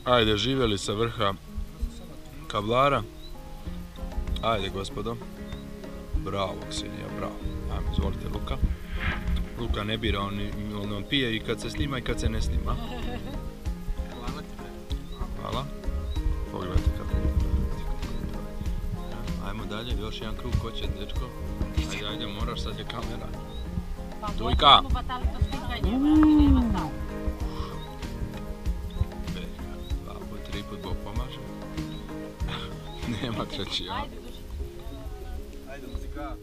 Ajde, živjeli sa vrha Kablara. Ajde, gospodo. Bravo, Ksenija, bravo. Ajmo, izvolite, Luka. Luka ne bira, on pije i kad se snima i kad se ne snima. Hvala. Pogledajte kako je. Ajmo dalje, još jedan krug, ko će, dečko? Ajde, moraš, sad je kamera. Tujka! Dva put, tri put, Bog pomaže. Nema treći, ja. Ajde, muzika.